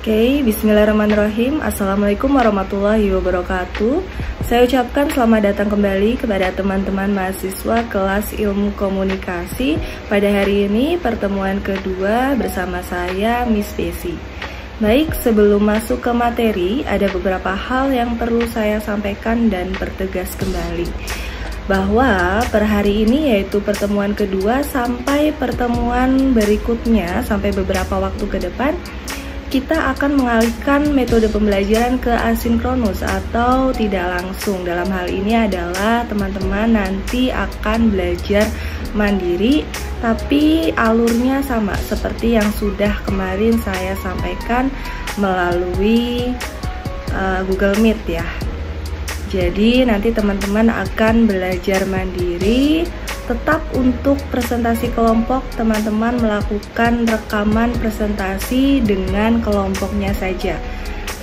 Oke, bismillahirrahmanirrahim. Assalamualaikum warahmatullahi wabarakatuh. Saya ucapkan selamat datang kembali kepada teman-teman mahasiswa kelas ilmu komunikasi. Pada hari ini pertemuan kedua bersama saya, Miss Desi. Baik, sebelum masuk ke materi, ada beberapa hal yang perlu saya sampaikan dan pertegas kembali. Bahwa per hari ini, yaitu pertemuan kedua sampai pertemuan berikutnya, sampai beberapa waktu ke depan, kita akan mengalihkan metode pembelajaran ke asinkronus atau tidak langsung. Dalam hal ini adalah teman-teman nanti akan belajar mandiri, tapi alurnya sama seperti yang sudah kemarin saya sampaikan melalui Google Meet ya. Jadi nanti teman-teman akan belajar mandiri. Tetap untuk presentasi kelompok, teman-teman melakukan rekaman presentasi dengan kelompoknya saja.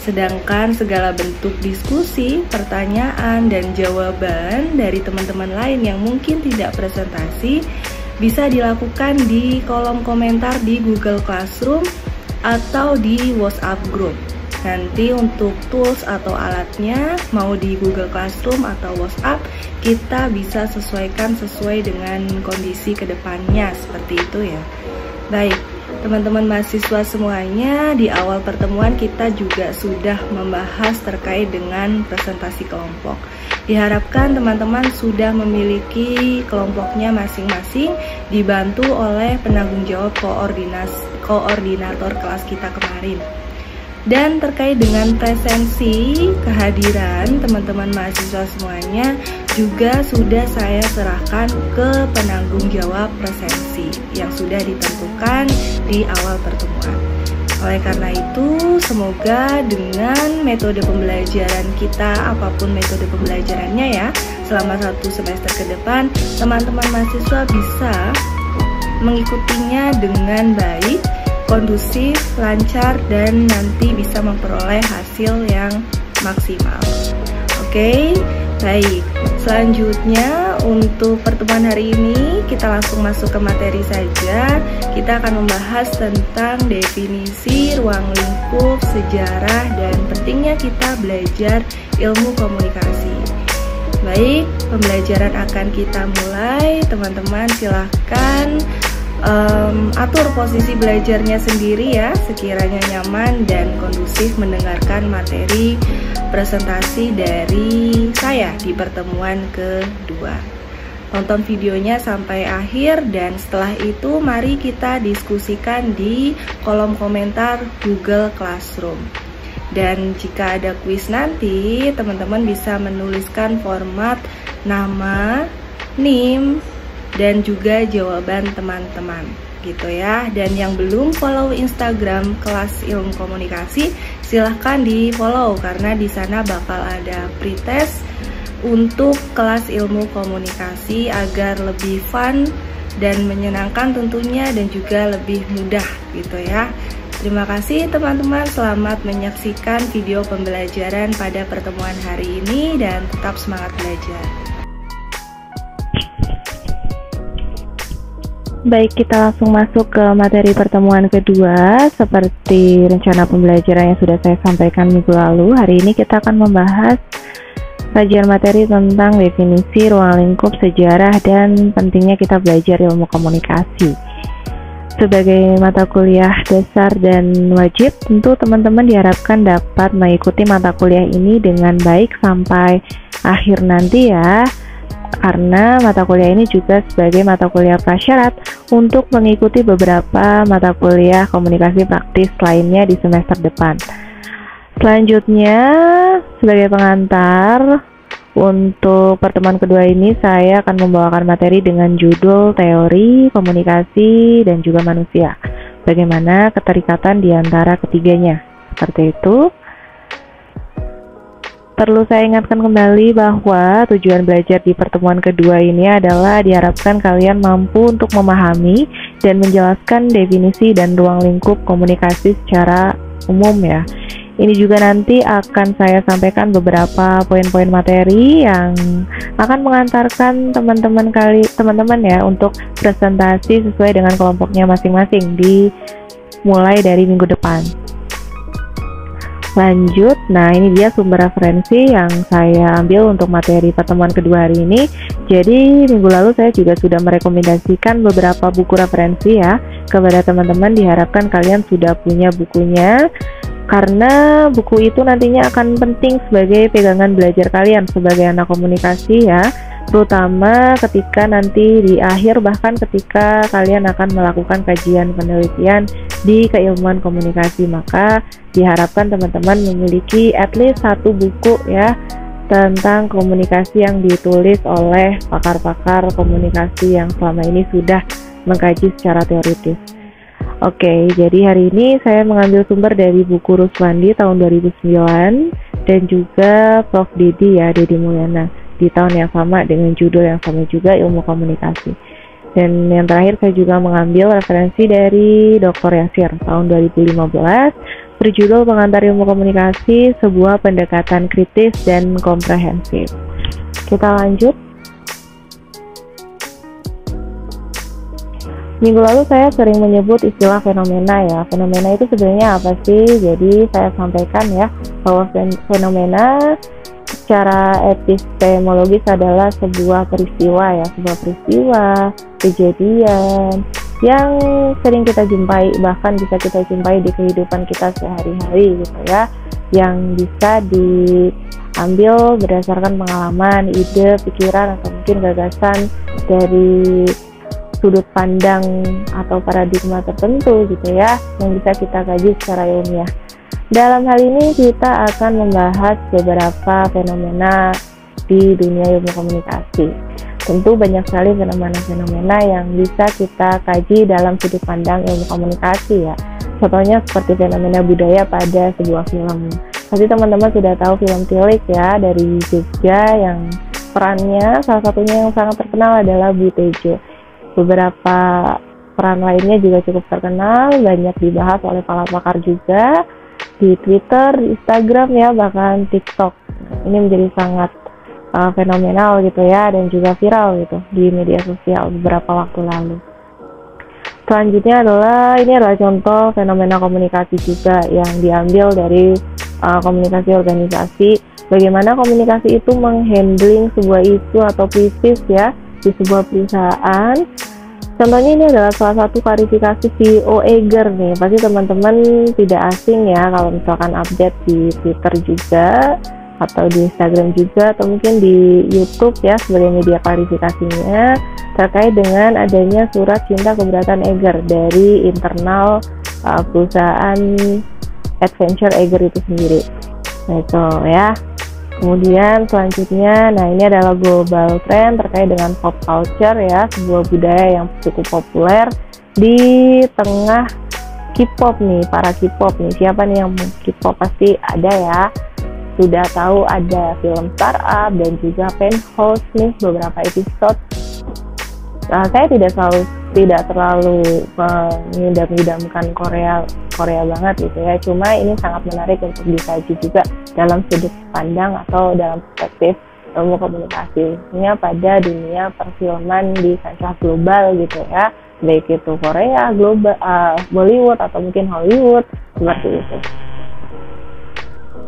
Sedangkan segala bentuk diskusi, pertanyaan, dan jawaban dari teman-teman lain yang mungkin tidak presentasi bisa dilakukan di kolom komentar di Google Classroom atau di WhatsApp Group. Nanti untuk tools atau alatnya mau di Google Classroom atau WhatsApp, kita bisa sesuaikan sesuai dengan kondisi kedepannya, seperti itu ya. Baik, teman-teman mahasiswa semuanya, di awal pertemuan kita juga sudah membahas terkait dengan presentasi kelompok. Diharapkan teman-teman sudah memiliki kelompoknya masing-masing, dibantu oleh penanggung jawab koordinator kelas kita kemarin. Dan terkait dengan presensi kehadiran teman-teman mahasiswa semuanya juga sudah saya serahkan ke penanggung jawab presensi yang sudah ditentukan di awal pertemuan. Oleh karena itu, semoga dengan metode pembelajaran kita, apapun metode pembelajarannya ya, selama 1 semester ke depan, teman-teman mahasiswa bisa mengikutinya dengan baik, kondusif, lancar, dan nanti bisa memperoleh hasil yang maksimal. Oke, baik. Selanjutnya untuk pertemuan hari ini kita langsung masuk ke materi saja. Kita akan membahas tentang definisi, ruang lingkup, sejarah, dan pentingnya kita belajar ilmu komunikasi. Baik, pembelajaran akan kita mulai. Teman-teman silahkan atur posisi belajarnya sendiri ya, sekiranya nyaman dan kondusif mendengarkan materi presentasi dari saya di pertemuan kedua. Tonton videonya sampai akhir dan setelah itu mari kita diskusikan di kolom komentar Google Classroom. Dan jika ada kuis nanti, teman-teman bisa menuliskan format nama, NIM, dan juga jawaban teman-teman gitu ya. Dan yang belum follow Instagram kelas ilmu komunikasi, silahkan di follow karena di sana bakal ada pretest untuk kelas ilmu komunikasi agar lebih fun dan menyenangkan tentunya, dan juga lebih mudah gitu ya. Terima kasih teman-teman, selamat menyaksikan video pembelajaran pada pertemuan hari ini dan tetap semangat belajar. Baik, kita langsung masuk ke materi pertemuan kedua. Seperti rencana pembelajaran yang sudah saya sampaikan minggu lalu, hari ini kita akan membahas kajian materi tentang definisi, ruang lingkup, sejarah, dan pentingnya kita belajar ilmu komunikasi. Sebagai mata kuliah dasar dan wajib, tentu teman-teman diharapkan dapat mengikuti mata kuliah ini dengan baik sampai akhir nanti ya. Karena mata kuliah ini juga sebagai mata kuliah prasyarat untuk mengikuti beberapa mata kuliah komunikasi praktis lainnya di semester depan. Selanjutnya, sebagai pengantar untuk pertemuan kedua ini, saya akan membawakan materi dengan judul teori, komunikasi, dan juga manusia. Bagaimana keterikatan di antara ketiganya. Seperti itu. Perlu saya ingatkan kembali bahwa tujuan belajar di pertemuan kedua ini adalah diharapkan kalian mampu untuk memahami dan menjelaskan definisi dan ruang lingkup komunikasi secara umum ya. Ini juga nanti akan saya sampaikan beberapa poin-poin materi yang akan mengantarkan teman-teman ya untuk presentasi sesuai dengan kelompoknya masing-masing mulai dari minggu depan. Lanjut, nah ini dia sumber referensi yang saya ambil untuk materi pertemuan kedua hari ini. Jadi minggu lalu saya juga sudah merekomendasikan beberapa buku referensi ya kepada teman-teman. Diharapkan kalian sudah punya bukunya, karena buku itu nantinya akan penting sebagai pegangan belajar kalian sebagai anak komunikasi ya, terutama ketika nanti di akhir, bahkan ketika kalian akan melakukan kajian penelitian di keilmuan komunikasi. Maka diharapkan teman-teman memiliki at least satu buku ya tentang komunikasi yang ditulis oleh pakar-pakar komunikasi yang selama ini sudah mengkaji secara teoritis. Oke, jadi hari ini saya mengambil sumber dari buku Ruswandi tahun 2009 dan juga Prof. Dedi Mulyana di tahun yang sama dengan judul yang sama juga, Ilmu Komunikasi. Dan yang terakhir saya juga mengambil referensi dari Dr. Yasir tahun 2015 berjudul Pengantar Ilmu Komunikasi, Sebuah Pendekatan Kritis dan Komprehensif. Kita lanjut. Minggu lalu saya sering menyebut istilah fenomena ya. Fenomena itu sebenarnya apa sih? Jadi saya sampaikan ya bahwa fenomena secara epistemologis adalah sebuah peristiwa ya, sebuah peristiwa, kejadian yang sering kita jumpai, bahkan bisa kita jumpai di kehidupan kita sehari-hari gitu ya, yang bisa diambil berdasarkan pengalaman, ide, pikiran, atau mungkin gagasan dari sudut pandang atau paradigma tertentu gitu ya, yang bisa kita kaji secara ilmiah. Dalam hal ini kita akan membahas beberapa fenomena di dunia ilmu komunikasi. Tentu banyak sekali fenomena-fenomena yang bisa kita kaji dalam sudut pandang ilmu komunikasi ya. Contohnya seperti fenomena budaya pada sebuah film. Pasti teman-teman sudah tahu film Tilik ya, dari Jogja, yang perannya salah satunya yang sangat terkenal adalah Bu Tejo. Beberapa peran lainnya juga cukup terkenal, banyak dibahas oleh para pakar juga di Twitter, di Instagram ya, bahkan TikTok. Ini menjadi sangat fenomenal gitu ya, dan juga viral gitu di media sosial beberapa waktu lalu. Selanjutnya ini adalah contoh fenomena komunikasi juga yang diambil dari komunikasi organisasi. Bagaimana komunikasi itu menghandling sebuah isu atau krisis ya di sebuah perusahaan. Contohnya ini adalah salah satu klarifikasi CEO Eger nih. Pasti teman-teman tidak asing ya kalau misalkan update di Twitter juga, atau di Instagram juga, atau mungkin di YouTube ya sebagai media klarifikasinya terkait dengan adanya surat cinta keberatan Eger dari internal perusahaan Adventure Eger itu sendiri. Nah itu ya. Kemudian selanjutnya, nah ini adalah global trend terkait dengan pop culture ya, sebuah budaya yang cukup populer di tengah K-pop nih, para K-pop nih. Siapa nih yang K-pop? Pasti ada ya. Sudah tahu ada film Startup dan juga Penthouse nih beberapa episode. Saya tidak terlalu mengidam-idamkan Korea banget gitu ya. Cuma ini sangat menarik untuk dikaji juga dalam sudut pandang atau dalam perspektif ilmu komunikasi, khususnya pada dunia perfilman di kancah global gitu ya, baik itu Korea, global, Bollywood atau mungkin Hollywood seperti itu.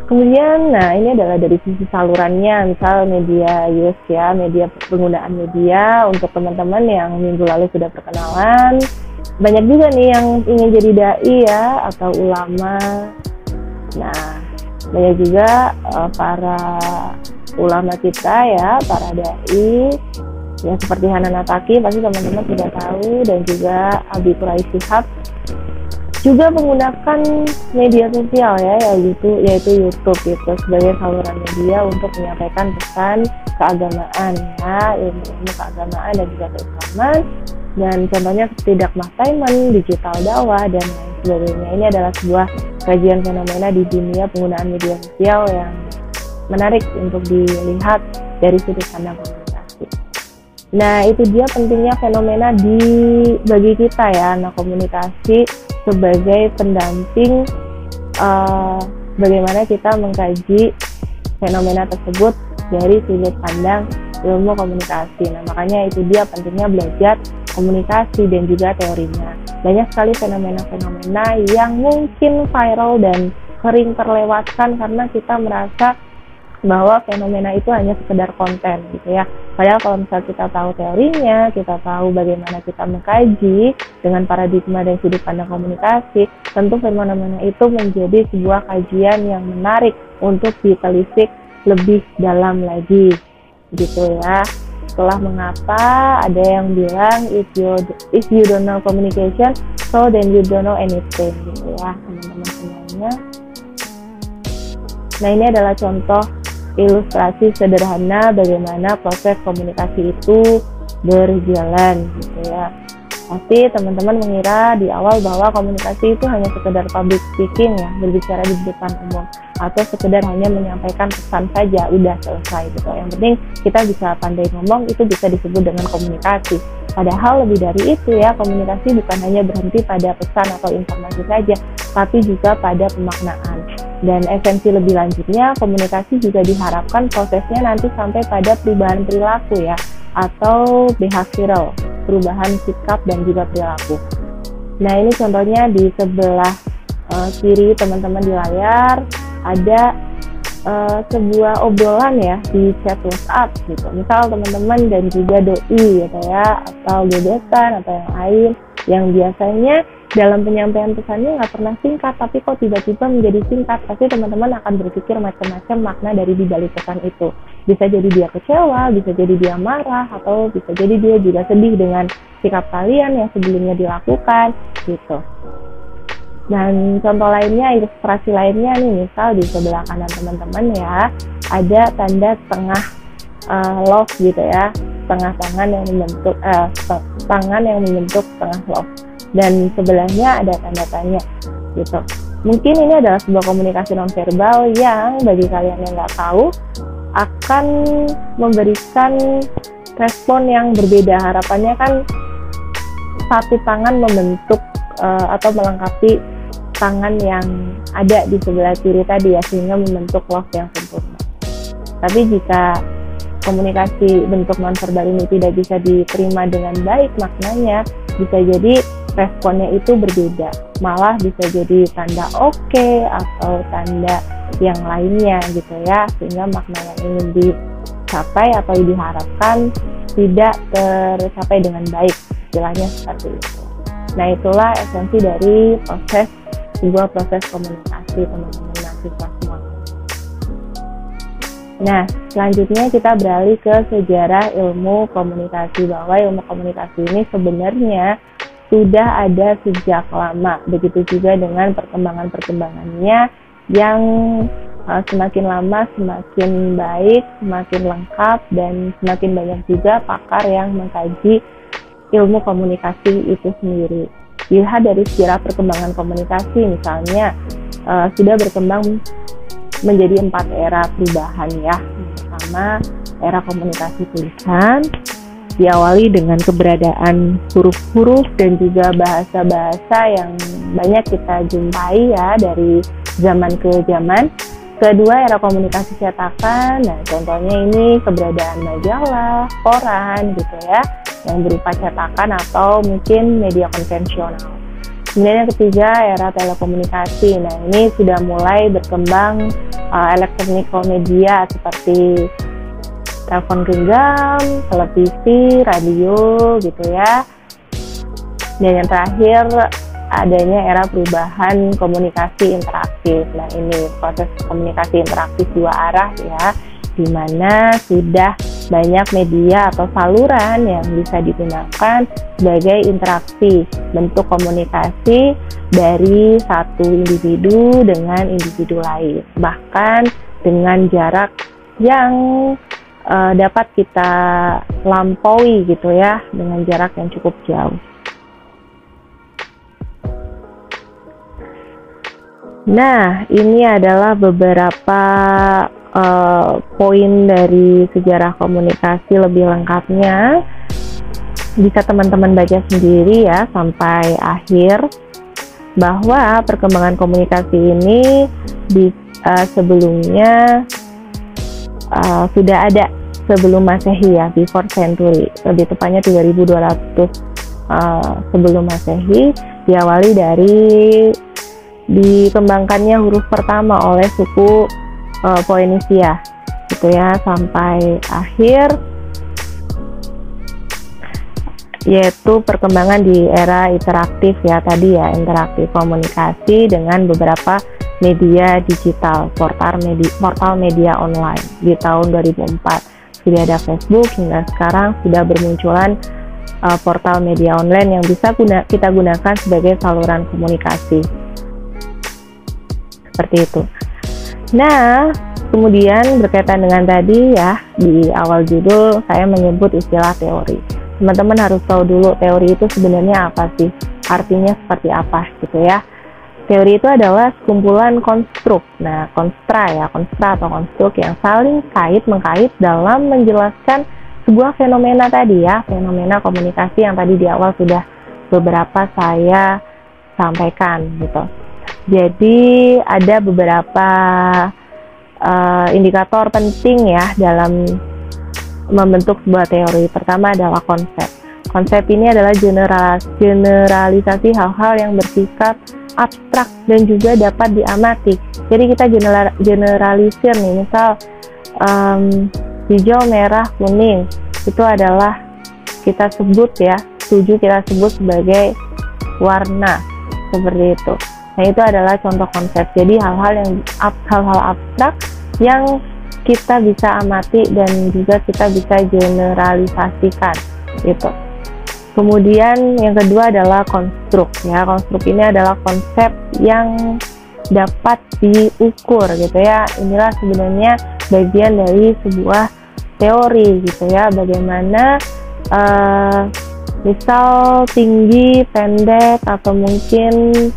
Kemudian, nah ini adalah dari sisi salurannya, misal media use ya, penggunaan media untuk teman-teman yang minggu lalu sudah perkenalan. Banyak juga nih yang ingin jadi dai ya, atau ulama. Nah, banyak juga para ulama kita ya, para dai ya, seperti Hanan Attaqi, pasti teman-teman sudah tahu, dan juga Abi Quraish Shihab juga menggunakan media sosial ya, yaitu YouTube gitu sebagai saluran media untuk menyampaikan pesan keagamaan ya, ilmu keagamaan dan juga keislaman. Dan contohnya seperti Dakmah Taiman, digital dakwah, dan lain sebagainya. Ini adalah sebuah kajian fenomena di dunia penggunaan media sosial yang menarik untuk dilihat dari sudut pandang komunikasi. Nah, itu dia pentingnya fenomena bagi kita ya, anak komunikasi, sebagai pendamping bagaimana kita mengkaji fenomena tersebut dari sudut pandang ilmu komunikasi. Nah, makanya itu dia pentingnya belajar komunikasi dan juga teorinya. Banyak sekali fenomena-fenomena yang mungkin viral dan sering terlewatkan karena kita merasa bahwa fenomena itu hanya sekedar konten gitu ya. Padahal kalau misalnya kita tahu teorinya, kita tahu bagaimana kita mengkaji dengan paradigma dan sudut pandang komunikasi, tentu fenomena itu menjadi sebuah kajian yang menarik untuk ditelisik lebih dalam lagi gitu ya. Setelah mengapa ada yang bilang if you don't know communication, so then you don't know anything gitu ya teman-teman semuanya. Nah, ini adalah contoh ilustrasi sederhana bagaimana proses komunikasi itu berjalan gitu ya. Pasti teman-teman mengira di awal bahwa komunikasi itu hanya sekedar public speaking ya, berbicara di depan umum, atau sekedar hanya menyampaikan pesan saja, udah selesai gitu. Yang penting kita bisa pandai ngomong, itu bisa disebut dengan komunikasi. Padahal lebih dari itu ya, komunikasi bukan hanya berhenti pada pesan atau informasi saja, tapi juga pada pemaknaan. Dan esensi lebih lanjutnya, komunikasi juga diharapkan prosesnya nanti sampai pada perubahan perilaku ya, atau behavioral, perubahan sikap dan juga perilaku. Nah, ini contohnya di sebelah kiri teman-teman di layar, ada sebuah obrolan ya di chat WhatsApp gitu. Misal teman-teman dan juga doi gitu ya, atau gebetan atau yang lain yang biasanya dalam penyampaian pesannya nggak pernah singkat, tapi kok tiba-tiba menjadi singkat. Pasti teman-teman akan berpikir macam-macam makna dari dibalik pesan itu. Bisa jadi dia kecewa, bisa jadi dia marah, atau bisa jadi dia juga sedih dengan sikap kalian yang sebelumnya dilakukan gitu. Dan contoh lainnya, ilustrasi lainnya nih, misal di sebelah kanan teman-teman ya, ada tanda setengah love gitu ya, setengah tangan yang membentuk tangan yang membentuk setengah love, dan sebelahnya ada tanda tanya gitu. Mungkin ini adalah sebuah komunikasi nonverbal yang bagi kalian yang nggak tahu akan memberikan respon yang berbeda. Harapannya kan satu tangan membentuk atau melengkapi tangan yang ada di sebelah kiri tadi ya, sehingga membentuk love yang sempurna. Tapi jika komunikasi bentuk nonverbal ini tidak bisa diterima dengan baik maknanya, bisa jadi responnya itu berbeda, malah bisa jadi tanda oke atau tanda yang lainnya gitu ya, sehingga makna yang ingin dicapai atau diharapkan tidak tercapai dengan baik, istilahnya seperti itu. Nah, itulah esensi dari sebuah proses komunikasi teman-teman mahasiswa semua. Nah, selanjutnya kita beralih ke sejarah ilmu komunikasi, bahwa ilmu komunikasi ini sebenarnya sudah ada sejak lama. Begitu juga dengan perkembangannya yang semakin lama semakin baik, semakin lengkap, dan semakin banyak juga pakar yang mengkaji ilmu komunikasi itu sendiri. Dilihat dari sejarah perkembangan komunikasi, misalnya sudah berkembang menjadi 4 era perubahan ya. Pertama, era komunikasi tulisan, diawali dengan keberadaan huruf-huruf dan juga bahasa-bahasa yang banyak kita jumpai ya dari zaman ke zaman. Kedua, era komunikasi cetakan. Nah, contohnya ini keberadaan majalah, koran gitu ya, yang berupa cetakan atau mungkin media konvensional. Kemudian yang ketiga, era telekomunikasi. Nah, ini sudah mulai berkembang elektronik media seperti telepon genggam, televisi, radio gitu ya. Dan yang terakhir, adanya era perubahan komunikasi interaktif. Nah, ini proses komunikasi interaktif 2 arah ya, di mana sudah banyak media atau saluran yang bisa digunakan sebagai interaksi, bentuk komunikasi dari satu individu dengan individu lain, bahkan dengan jarak yang dapat kita lampaui gitu ya, dengan jarak yang cukup jauh. Nah, ini adalah beberapa poin dari sejarah komunikasi lebih lengkapnya. Bisa teman-teman baca sendiri ya sampai akhir, bahwa perkembangan komunikasi ini sebelumnya sudah ada sebelum Masehi ya, before century, lebih tepatnya 3200 sebelum Masehi, diawali dari dikembangkannya huruf pertama oleh suku Polynesia gitu ya, sampai akhir, yaitu perkembangan di era interaktif ya tadi ya, interaktif komunikasi dengan beberapa media digital, portal media online di tahun 2004. Sudah ada Facebook, hingga sekarang sudah bermunculan portal media online yang bisa kita gunakan sebagai saluran komunikasi. Seperti itu. Nah, kemudian berkaitan dengan tadi ya, di awal judul saya menyebut istilah teori. Teman-teman harus tahu dulu teori itu sebenarnya apa sih, artinya seperti apa gitu ya. Teori itu adalah sekumpulan konstruk. Nah, konstra atau konstruk yang saling mengkait dalam menjelaskan sebuah fenomena tadi ya, fenomena komunikasi yang tadi di awal sudah beberapa saya sampaikan gitu. Jadi ada beberapa indikator penting ya dalam membentuk sebuah teori. Pertama adalah konsep. Konsep ini adalah generalisasi hal-hal yang bersifat abstrak dan juga dapat diamati. Jadi kita generalisir nih, misal hijau, merah, kuning, itu adalah kita sebut ya, kita sebut sebagai warna, seperti itu. Nah, itu adalah contoh konsep. Jadi hal-hal abstrak yang kita bisa amati dan juga kita bisa generalisasikan gitu. Kemudian yang kedua adalah konstruk ya. Konstruk ini adalah konsep yang dapat diukur gitu ya. Inilah sebenarnya bagian dari sebuah teori gitu ya. Bagaimana misal tinggi, pendek, atau mungkin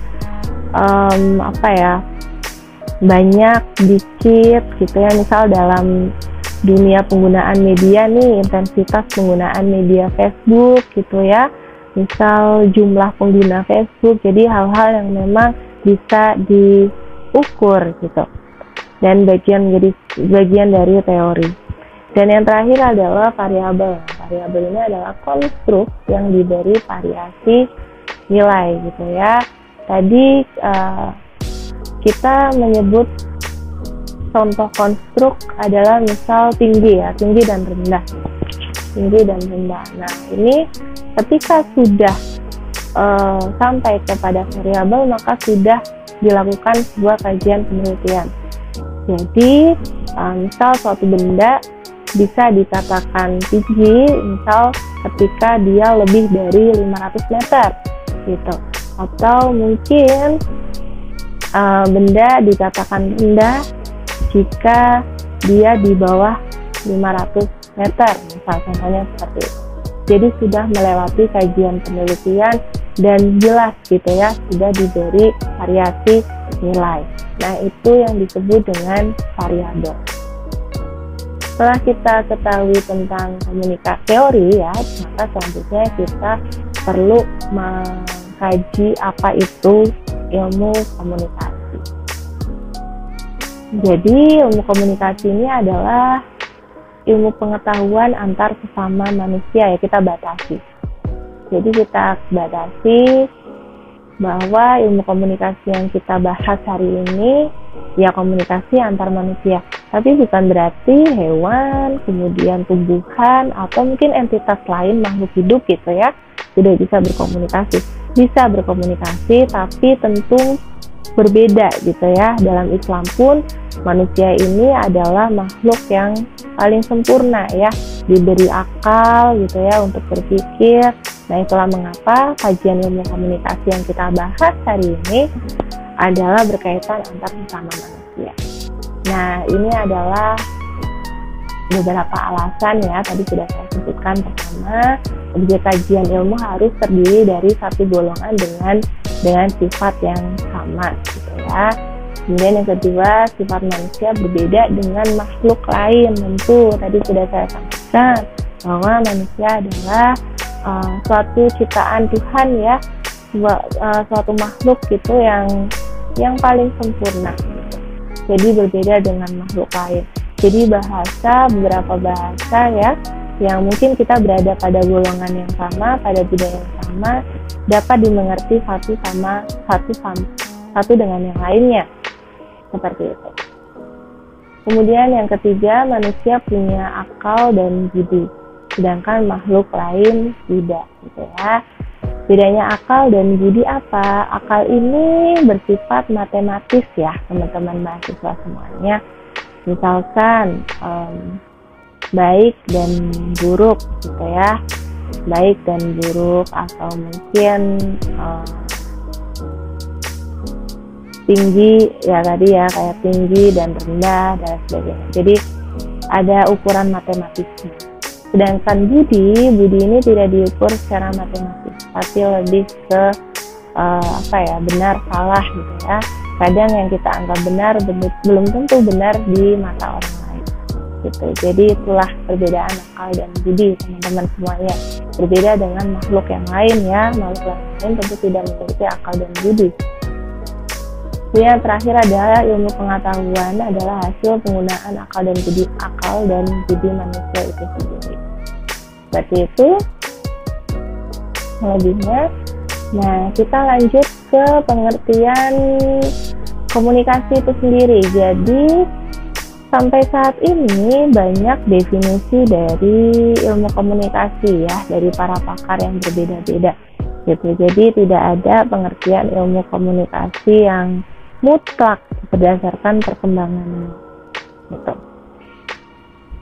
banyak, dikit gitu ya. Misal dalam dunia penggunaan media nih, intensitas penggunaan media Facebook gitu ya, misal jumlah pengguna Facebook. Jadi hal-hal yang memang bisa diukur gitu, dan bagian dari teori. Dan yang terakhir adalah variabel. Variabel ini adalah konstruk yang diberi variasi nilai gitu ya. Tadi kita menyebut contoh konstruk adalah misal tinggi ya, tinggi dan rendah. Nah, ini ketika sudah sampai kepada variabel, maka sudah dilakukan sebuah kajian penelitian. Jadi, misal suatu benda bisa dikatakan tinggi, misal ketika dia lebih dari 500 meter gitu. Atau mungkin benda dikatakan rendah jika dia di bawah 500 meter, misal contohnya seperti itu. Jadi sudah melewati kajian penelitian dan jelas gitu ya, sudah diberi variasi nilai. Nah, itu yang disebut dengan variabel. Setelah kita ketahui tentang komunikasi teori ya, maka selanjutnya kita perlu mengkaji apa itu ilmu komunikasi. Jadi ilmu komunikasi ini adalah ilmu pengetahuan antar sesama manusia ya, kita batasi. Jadi kita batasi bahwa ilmu komunikasi yang kita bahas hari ini ya komunikasi antar manusia. Tapi bukan berarti hewan, kemudian tumbuhan, atau mungkin entitas lain makhluk hidup gitu ya tidak bisa berkomunikasi. Bisa berkomunikasi, tapi tentu berbeda gitu ya. Dalam Islam pun manusia ini adalah makhluk yang paling sempurna ya, diberi akal gitu ya untuk berpikir. Nah, itulah mengapa kajian ilmu komunikasi yang kita bahas hari ini adalah berkaitan antar sesama manusia. Nah, ini adalah beberapa alasan ya, tadi sudah saya sebutkan. Pertama, objek kajian ilmu harus terdiri dari satu golongan dengan sifat yang sama gitu ya. Kemudian yang kedua, sifat manusia berbeda dengan makhluk lain. Tentu tadi sudah saya sampaikan bahwa manusia adalah suatu ciptaan Tuhan ya, suatu makhluk gitu yang paling sempurna gitu. Jadi berbeda dengan makhluk lain. Jadi beberapa bahasa ya, yang mungkin kita berada pada golongan yang sama, pada budaya yang sama, dapat dimengerti satu satu dengan yang lainnya. Seperti itu. Kemudian yang ketiga, manusia punya akal dan budi, sedangkan makhluk lain tidak, gitu ya. Bedanya akal dan budi apa? Akal ini bersifat matematis ya, teman-teman mahasiswa semuanya. Misalkan baik dan buruk, gitu ya. Baik dan buruk, atau mungkin tinggi ya tadi ya, kayak tinggi dan rendah dan sebagainya. Jadi ada ukuran matematisnya. Sedangkan budi ini tidak diukur secara matematis, tapi lebih ke benar salah gitu ya. Kadang yang kita anggap benar belum tentu benar di mata orang lain gitu. Jadi itulah perbedaan akal dan budi, teman-teman semuanya. Berbeda dengan makhluk yang lain ya. Makhluk yang lain tentu tidak memiliki akal dan budi. Yang terakhir adalah ilmu pengetahuan adalah hasil penggunaan akal dan budi manusia itu sendiri. Seperti itu selebihnya. Nah, kita lanjut ke pengertian komunikasi itu sendiri. Jadi sampai saat ini banyak definisi dari ilmu komunikasi ya, dari para pakar yang berbeda-beda gitu. Jadi tidak ada pengertian ilmu komunikasi yang mutlak berdasarkan perkembangannya gitu.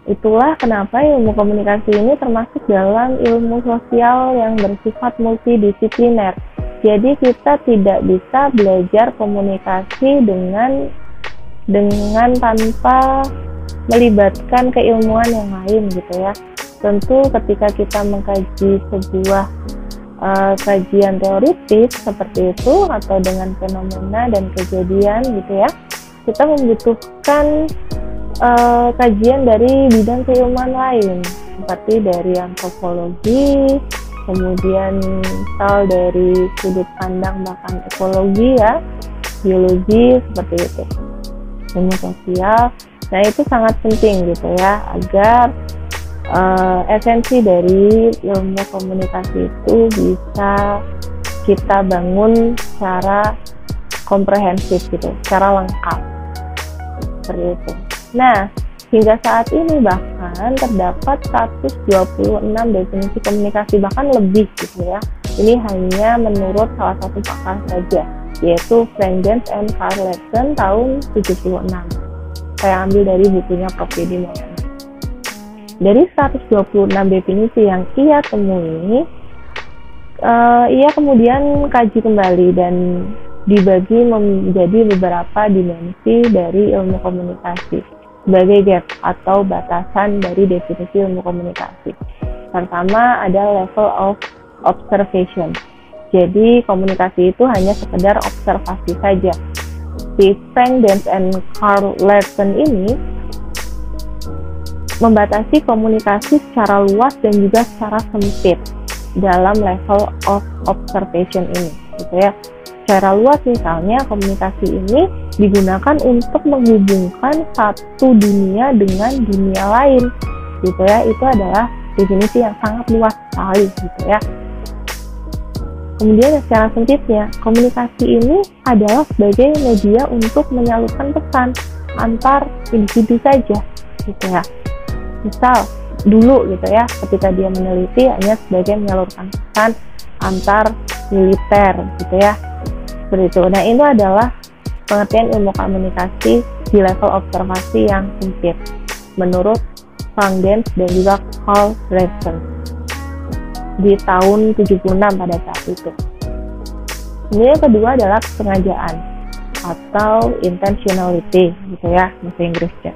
Itulah kenapa ilmu komunikasi ini termasuk dalam ilmu sosial yang bersifat multidisipliner. Jadi kita tidak bisa belajar komunikasi dengan tanpa melibatkan keilmuan yang lain gitu ya. Tentu ketika kita mengkaji sebuah kajian teoritis seperti itu atau dengan fenomena dan kejadian gitu ya, kita membutuhkan kajian dari bidang keilmuan lain seperti dari antropologi, kemudian misal dari sudut pandang bahkan ekologi ya, biologi seperti itu, ilmu sosial. Nah itu sangat penting gitu ya, agar esensi dari ilmu komunikasi itu bisa kita bangun secara komprehensif gitu, secara lengkap seperti itu. Nah, hingga saat ini bahkan terdapat 126 definisi komunikasi, bahkan lebih gitu ya. Ini hanya menurut salah satu pakar saja, yaitu Frangens and Carlson tahun 76. Saya ambil dari bukunya Prof. Dedi Maulana. Dari 126 definisi yang ia temui, ia kemudian kaji kembali dan dibagi menjadi beberapa dimensi dari ilmu komunikasi sebagai gap atau batasan dari definisi ilmu komunikasi. Pertama ada level of observation. Jadi komunikasi itu hanya sekedar observasi saja. Si Frangens and Carlson ini membatasi komunikasi secara luas dan juga secara sempit dalam level of observation ini, gitu ya. Secara luas misalnya komunikasi ini digunakan untuk menghubungkan satu dunia dengan dunia lain, gitu ya. Itu adalah definisi yang sangat luas sekali, gitu ya. Kemudian secara sempitnya, komunikasi ini adalah sebagai media untuk menyalurkan pesan antar individu saja, gitu ya. Misal dulu gitu ya, ketika dia meneliti hanya sebagai menyalurkan pesan antar militer gitu ya, seperti itu. Nah itu adalah pengertian ilmu komunikasi di level observasi yang sempit menurut Frangens dan juga Carlson di tahun 76 pada saat itu. Ini yang kedua adalah kesengajaan atau intentionality gitu ya, bahasa Inggrisnya.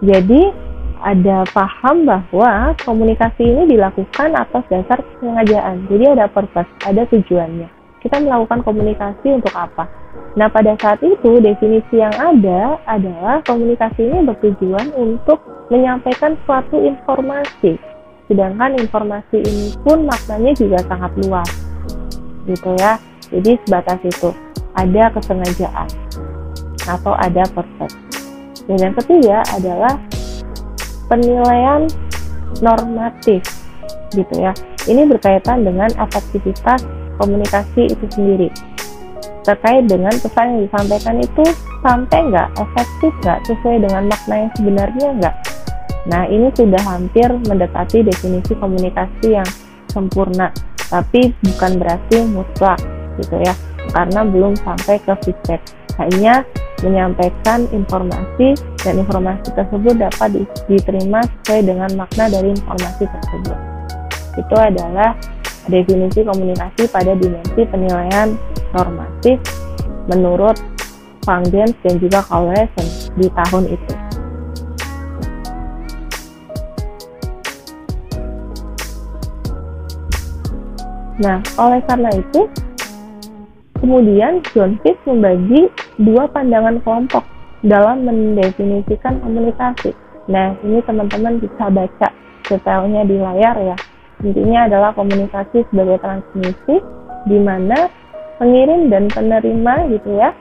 Jadi ada paham bahwa komunikasi ini dilakukan atas dasar kesengajaan. Jadi ada purpose, ada tujuannya. Kita melakukan komunikasi untuk apa? Nah pada saat itu definisi yang ada adalah komunikasi ini bertujuan untuk menyampaikan suatu informasi. Sedangkan informasi ini pun maknanya juga sangat luas, gitu ya. Jadi sebatas itu, ada kesengajaan atau ada purpose. Dan yang ketiga adalah penilaian normatif, gitu ya. Ini berkaitan dengan efektivitas komunikasi itu sendiri. terkait dengan pesan yang disampaikan itu sampai nggak, efektif nggak, sesuai dengan makna yang sebenarnya nggak. Nah, ini sudah hampir mendekati definisi komunikasi yang sempurna, tapi bukan berarti mutlak gitu ya, karena belum sampai ke feedback, hanya menyampaikan informasi dan informasi tersebut dapat diterima sesuai dengan makna dari informasi tersebut. Itu adalah definisi komunikasi pada dimensi penilaian normatif menurut Van Gens dan juga Cowlesen di tahun itu. Nah, oleh karena itu, kemudian John Fitz membagi dua pandangan kelompok dalam mendefinisikan komunikasi. Nah, ini teman-teman bisa baca detailnya di layar ya. Intinya adalah komunikasi sebagai transmisi, di mana pengirim dan penerima gitu ya,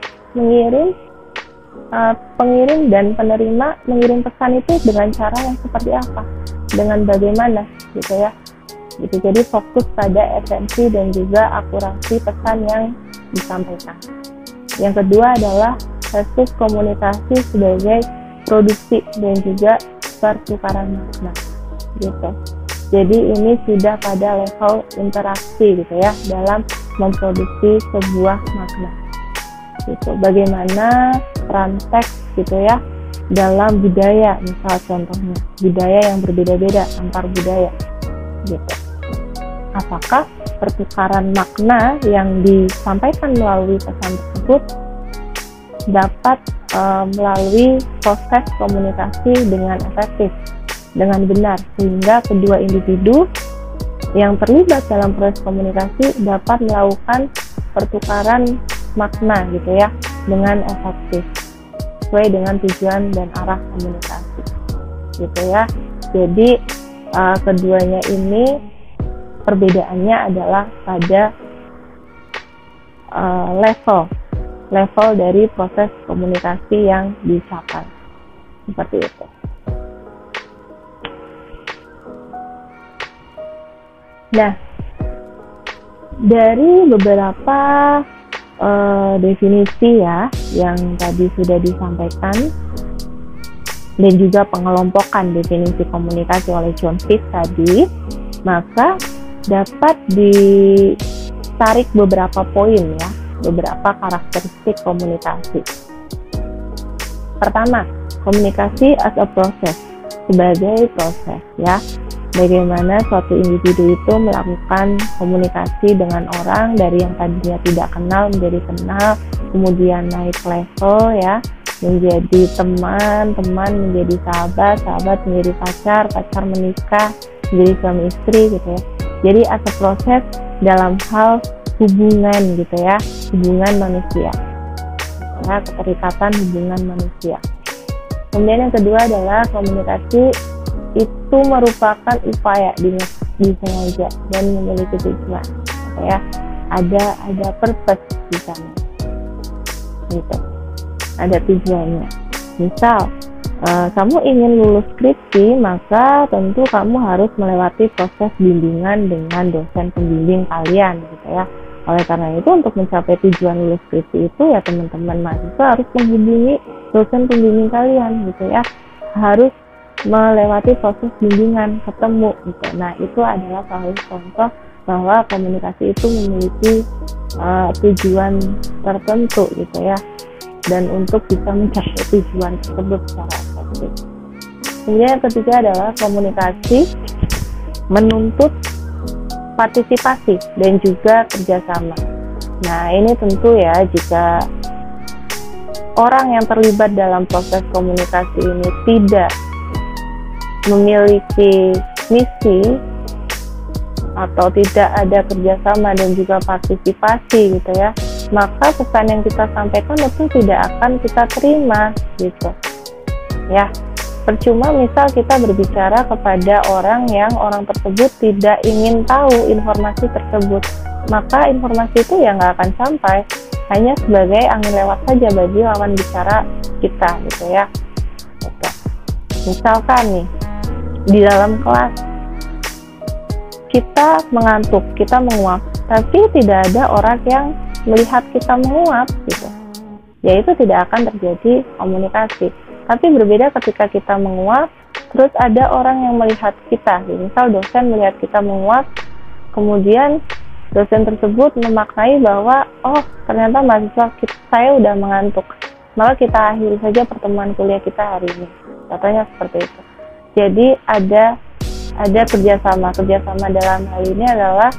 pengirim dan penerima mengirim pesan itu dengan cara yang seperti apa, dengan bagaimana gitu ya. Gitu. Jadi fokus pada esensi dan juga akurasi pesan yang disampaikan. Yang kedua adalah versus komunikasi sebagai produksi dan juga pertukaran makna gitu. Jadi ini sudah pada level interaksi gitu ya, dalam memproduksi sebuah makna gitu. Bagaimana peran teks gitu ya dalam budaya, misal contohnya budaya yang berbeda-beda antar budaya gitu. Apakah pertukaran makna yang disampaikan melalui pesan tersebut dapat melalui proses komunikasi dengan efektif, dengan benar, sehingga kedua individu yang terlibat dalam proses komunikasi dapat melakukan pertukaran makna gitu ya dengan efektif sesuai dengan tujuan dan arah komunikasi gitu ya. Jadi keduanya ini perbedaannya adalah pada level dari proses komunikasi yang dicapai, seperti itu. Nah, dari beberapa definisi ya yang tadi sudah disampaikan dan juga pengelompokan definisi komunikasi oleh John Fitz tadi, maka dapat ditarik beberapa poin ya, beberapa karakteristik komunikasi. Pertama, komunikasi as a process, sebagai proses ya. Bagaimana suatu individu itu melakukan komunikasi dengan orang dari yang tadinya tidak kenal menjadi kenal, kemudian naik level ya, menjadi teman menjadi sahabat menjadi pacar menikah, menjadi suami istri gitu ya. Jadi as a proses dalam hal hubungan gitu ya, hubungan manusia ya, keterikatan hubungan manusia. Kemudian yang kedua adalah komunikasi itu merupakan upaya disengaja dan memiliki tujuan gitu ya, ada purpose di sana gitu, ada tujuannya. Misal kamu ingin lulus skripsi, maka tentu kamu harus melewati proses bimbingan dengan dosen pembimbing kalian gitu ya. Oleh karena itu, untuk mencapai tujuan lulus skripsi itu ya teman-teman mahasiswa harus menghubungi dosen pembimbing kalian gitu ya, harus melewati proses bimbingan, ketemu gitu. Nah, itu adalah salah satu contoh bahwa komunikasi itu memiliki tujuan tertentu gitu ya, dan untuk bisa mencapai tujuan tersebut secara efektif. Kemudian yang ketiga adalah komunikasi menuntut partisipasi dan juga kerjasama. Nah, ini tentu ya, jika orang yang terlibat dalam proses komunikasi ini tidak memiliki misi atau tidak ada kerjasama dan juga partisipasi gitu ya, maka pesan yang kita sampaikan tentu tidak akan kita terima gitu ya. Percuma misal kita berbicara kepada orang yang orang tersebut tidak ingin tahu informasi tersebut, maka informasi itu ya nggak akan sampai, hanya sebagai angin lewat saja bagi lawan bicara kita gitu ya. Oke. Misalkan nih di dalam kelas kita mengantuk, kita menguap, tapi tidak ada orang yang melihat kita menguap gitu, ya itu tidak akan terjadi komunikasi. Tapi berbeda ketika kita menguap, terus ada orang yang melihat kita, misal dosen melihat kita menguap, kemudian dosen tersebut memaknai bahwa oh ternyata mahasiswa saya udah mengantuk, maka kita akhiri saja pertemuan kuliah kita hari ini. Contohnya seperti itu. Jadi ada kerjasama dalam hal ini adalah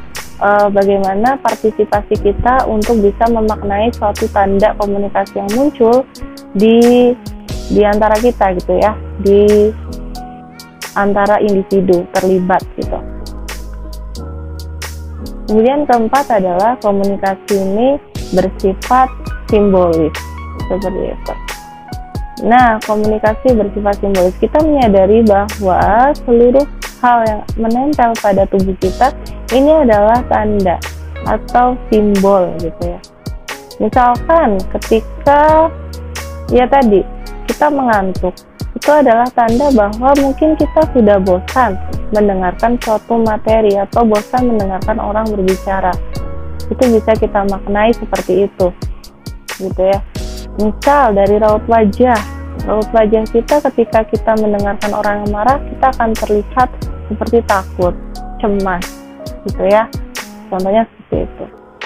bagaimana partisipasi kita untuk bisa memaknai suatu tanda komunikasi yang muncul di antara kita gitu ya, di antara individu terlibat gitu. Kemudian keempat adalah komunikasi ini bersifat simbolis seperti itu. Nah, komunikasi bersifat simbolis, kita menyadari bahwa seluruh hal yang menempel pada tubuh kita ini adalah tanda atau simbol gitu ya. Misalkan ketika ya tadi kita mengantuk, itu adalah tanda bahwa mungkin kita sudah bosan mendengarkan suatu materi atau bosan mendengarkan orang berbicara. Itu bisa kita maknai seperti itu gitu ya. Misal dari raut wajah kita ketika kita mendengarkan orang yang marah, kita akan terlihat seperti takut, cemas gitu ya, contohnya seperti itu.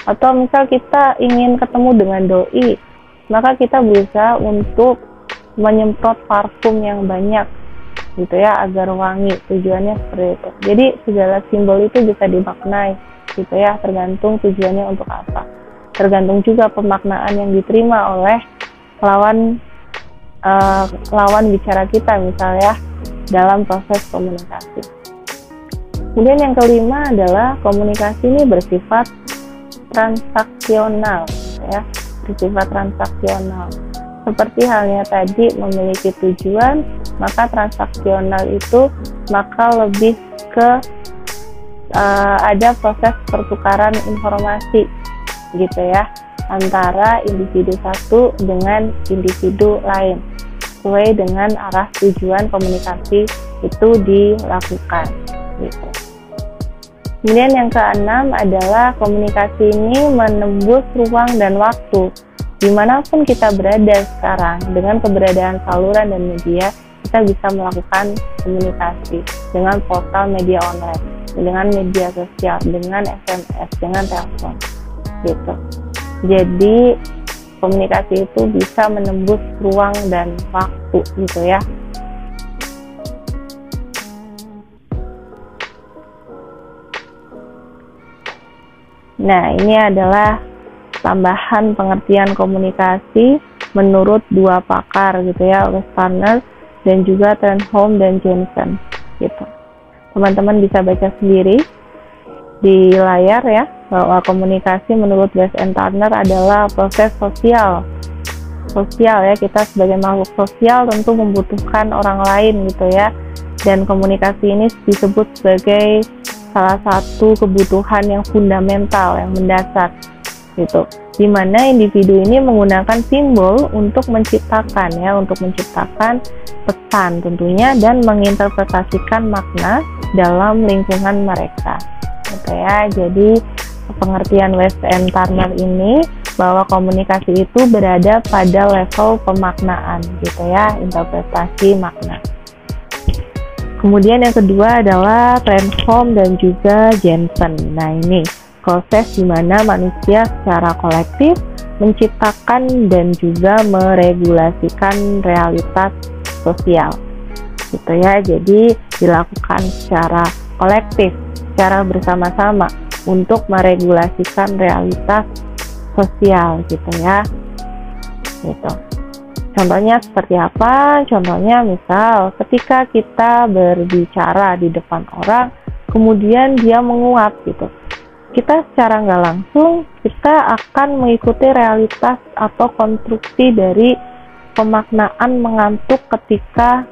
Atau misal kita ingin ketemu dengan doi, maka kita berusaha untuk menyemprot parfum yang banyak gitu ya, agar wangi, tujuannya seperti itu. Jadi segala simbol itu bisa dimaknai gitu ya, tergantung tujuannya untuk apa, tergantung juga pemaknaan yang diterima oleh lawan bicara kita misalnya dalam proses komunikasi. Kemudian yang kelima adalah komunikasi ini bersifat transaksional ya, bersifat transaksional. Seperti halnya tadi memiliki tujuan, maka transaksional itu maka lebih ke ada proses pertukaran informasi gitu ya, antara individu satu dengan individu lain sesuai dengan arah tujuan komunikasi itu dilakukan gitu. Kemudian yang keenam adalah komunikasi ini menembus ruang dan waktu. Dimanapun kita berada sekarang, dengan keberadaan saluran dan media, kita bisa melakukan komunikasi dengan portal media online, dengan media sosial, dengan SMS, dengan telepon gitu. Jadi komunikasi itu bisa menembus ruang dan waktu gitu ya. Nah, ini adalah tambahan pengertian komunikasi menurut dua pakar gitu ya, Westerners dan juga Trenholm dan Jensen gitu. Teman-teman bisa baca sendiri di layar ya, bahwa komunikasi menurut West and Turner adalah proses sosial ya, kita sebagai makhluk sosial tentu membutuhkan orang lain gitu ya, dan komunikasi ini disebut sebagai salah satu kebutuhan yang fundamental, yang mendasar gitu, di mana individu ini menggunakan simbol untuk menciptakan pesan tentunya dan menginterpretasikan makna dalam lingkungan mereka gitu ya. Jadi pengertian West and Turner ini bahwa komunikasi itu berada pada level pemaknaan gitu ya, interpretasi makna. Kemudian yang kedua adalah Trenholm dan juga Jensen. Nah, ini proses di mana manusia secara kolektif menciptakan dan juga meregulasikan realitas sosial gitu ya. Jadi dilakukan secara kolektif, secara bersama-sama untuk meregulasikan realitas sosial gitu ya. Gitu. Contohnya seperti apa? Contohnya misal ketika kita berbicara di depan orang, kemudian dia menguap gitu. Kita secara nggak langsung, kita akan mengikuti realitas atau konstruksi dari pemaknaan mengantuk ketika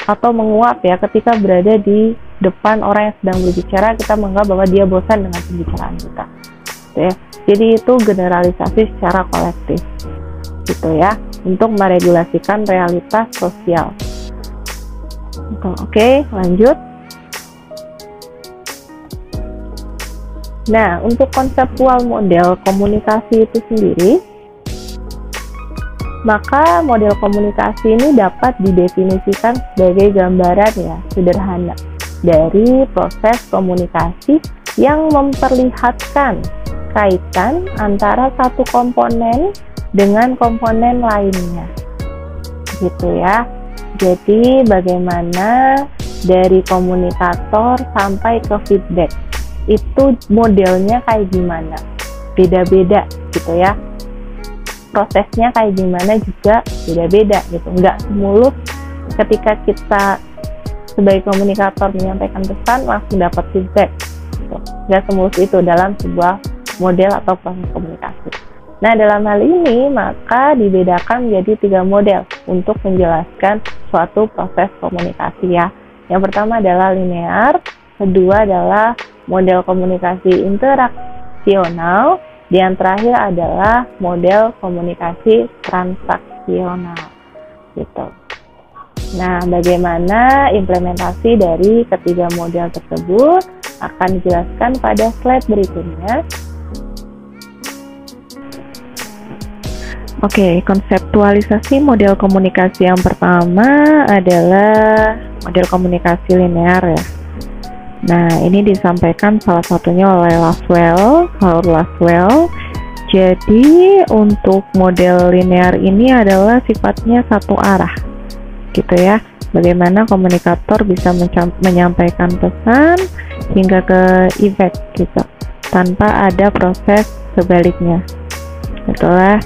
atau menguap ya, ketika berada di depan orang yang sedang berbicara, kita menganggap bahwa dia bosan dengan pembicaraan kita gitu ya. Jadi itu generalisasi secara kolektif gitu ya, untuk meregulasikan realitas sosial. Oke, lanjut. Nah, untuk konseptual model komunikasi itu sendiri, maka model komunikasi ini dapat didefinisikan sebagai gambaran ya sederhana dari proses komunikasi yang memperlihatkan kaitan antara satu komponen dengan komponen lainnya. Gitu ya. Jadi bagaimana dari komunikator sampai ke feedback itu modelnya kayak gimana, beda-beda gitu ya, prosesnya kayak gimana juga beda-beda gitu, nggak semulus ketika kita sebagai komunikator menyampaikan pesan langsung dapat feedback gitu. Nggak semulus itu dalam sebuah model atau proses komunikasi. Nah, dalam hal ini maka dibedakan menjadi 3 model untuk menjelaskan suatu proses komunikasi ya. Yang pertama adalah linear, kedua adalah model komunikasi interaksional, dan terakhir adalah model komunikasi transaksional gitu. Nah, bagaimana implementasi dari ketiga model tersebut akan dijelaskan pada slide berikutnya. Oke, konseptualisasi model komunikasi yang pertama adalah model komunikasi linear ya. Nah, ini disampaikan salah satunya oleh Lasswell. Jadi, untuk model linear ini adalah sifatnya satu arah, gitu ya. Bagaimana komunikator bisa menyampaikan pesan hingga ke efek, gitu, tanpa ada proses sebaliknya. Itulah,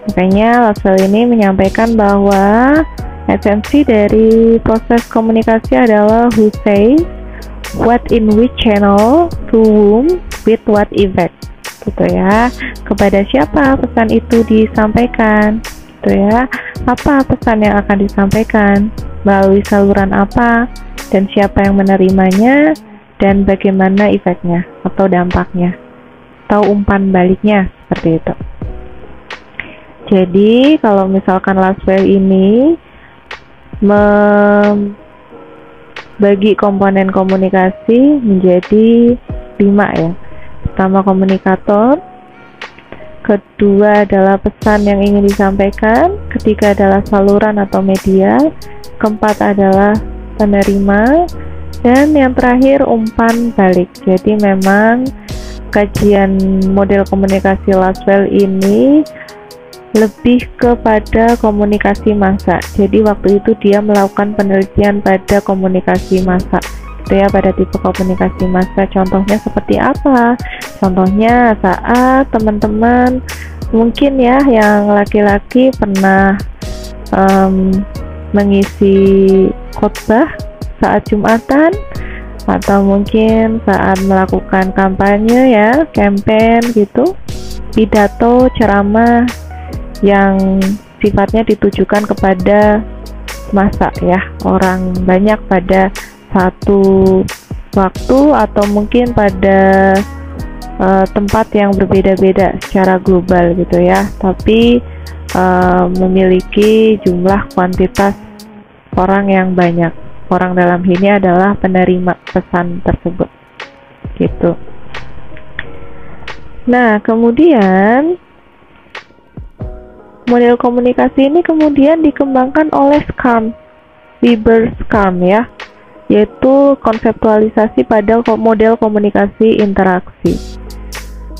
makanya Lasswell ini menyampaikan bahwa esensi dari proses komunikasi adalah who says what in which channel, to whom, with what effect, gitu ya. Kepada siapa pesan itu disampaikan, gitu ya. Apa pesan yang akan disampaikan, melalui saluran apa, dan siapa yang menerimanya, dan bagaimana efeknya atau dampaknya, atau umpan baliknya, seperti itu. Jadi, kalau misalkan Lasswell ini bagi komponen komunikasi menjadi 5 ya. Pertama komunikator, kedua adalah pesan yang ingin disampaikan, ketiga adalah saluran atau media, keempat adalah penerima, dan yang terakhir umpan balik. Jadi memang kajian model komunikasi Lasswell ini lebih kepada komunikasi massa. Jadi waktu itu dia melakukan penelitian pada komunikasi massa, gitu ya, pada tipe komunikasi massa. Contohnya seperti apa? Contohnya saat teman-teman mungkin ya yang laki-laki pernah mengisi khotbah saat Jumatan, atau mungkin saat melakukan kampanye ya, campaign gitu, pidato, ceramah yang sifatnya ditujukan kepada massa ya, orang banyak pada satu waktu atau mungkin pada tempat yang berbeda-beda secara global gitu ya, tapi memiliki jumlah kuantitas orang yang banyak. Orang dalam ini adalah penerima pesan tersebut gitu. Nah, kemudian model komunikasi ini kemudian dikembangkan oleh Schramm, Weber Schramm ya, yaitu konseptualisasi pada model komunikasi interaksi.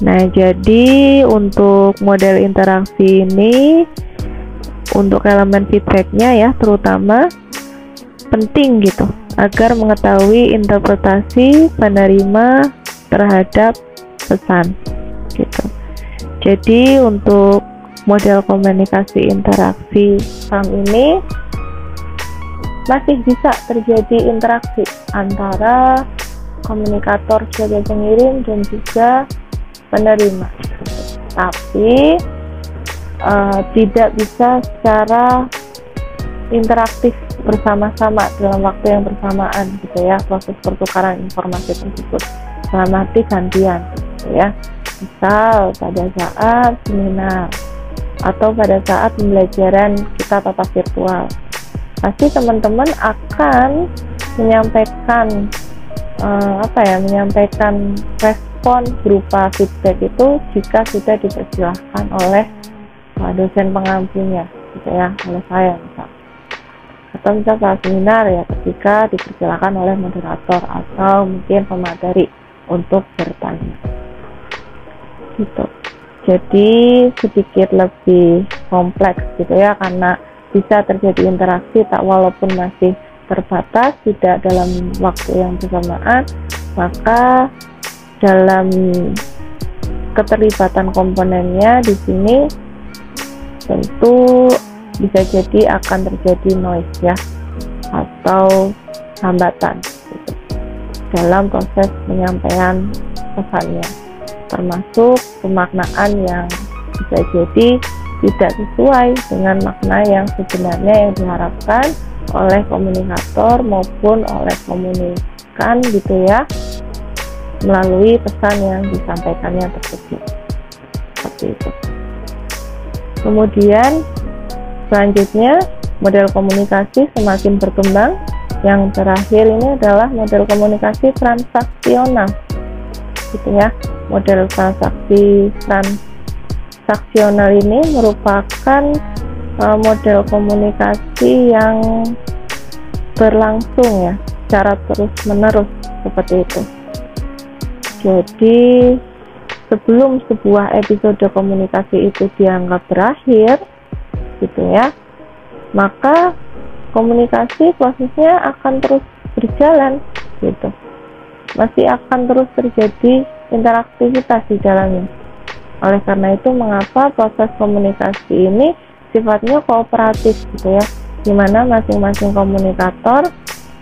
Nah, jadi untuk model interaksi ini, untuk elemen feedbacknya ya terutama penting gitu, agar mengetahui interpretasi penerima terhadap pesan gitu. Jadi untuk model komunikasi interaksi Schramm ini masih bisa terjadi interaksi antara komunikator sebagai pengirim dan juga penerima, tapi tidak bisa secara interaktif bersama-sama dalam waktu yang bersamaan gitu ya, proses pertukaran informasi tersebut dalam arti gantian gitu ya. Misal pada saat seminar atau pada saat pembelajaran kita tatap virtual, pasti teman-teman akan menyampaikan menyampaikan respon berupa feedback itu jika sudah dipersilahkan oleh dosen pengampunya, gitu ya, oleh saya misal. Atau misal saat seminar ya ketika dipersilakan oleh moderator atau mungkin pemateri untuk bertanya, gitu. Jadi sedikit lebih kompleks gitu ya, karena bisa terjadi interaksi tak walaupun masih terbatas, tidak dalam waktu yang bersamaan, maka dalam keterlibatan komponennya di sini tentu bisa jadi akan terjadi noise ya, atau hambatan gitu, dalam proses penyampaian pesannya, termasuk pemaknaan yang bisa jadi tidak sesuai dengan makna yang sebenarnya yang diharapkan oleh komunikator maupun oleh komunikan gitu ya, melalui pesan yang disampaikannya tersebut, seperti itu. Kemudian selanjutnya model komunikasi semakin berkembang. Yang terakhir ini adalah model komunikasi transaksional, gitu ya. Model transaksional ini merupakan model komunikasi yang berlangsung ya, secara terus-menerus seperti itu. Jadi sebelum sebuah episode komunikasi itu dianggap berakhir, gitu ya, maka komunikasi prosesnya akan terus berjalan, gitu. Masih akan terus terjadi interaktivitas di dalamnya. Oleh karena itu, mengapa proses komunikasi ini sifatnya kooperatif, gitu ya, di mana masing-masing komunikator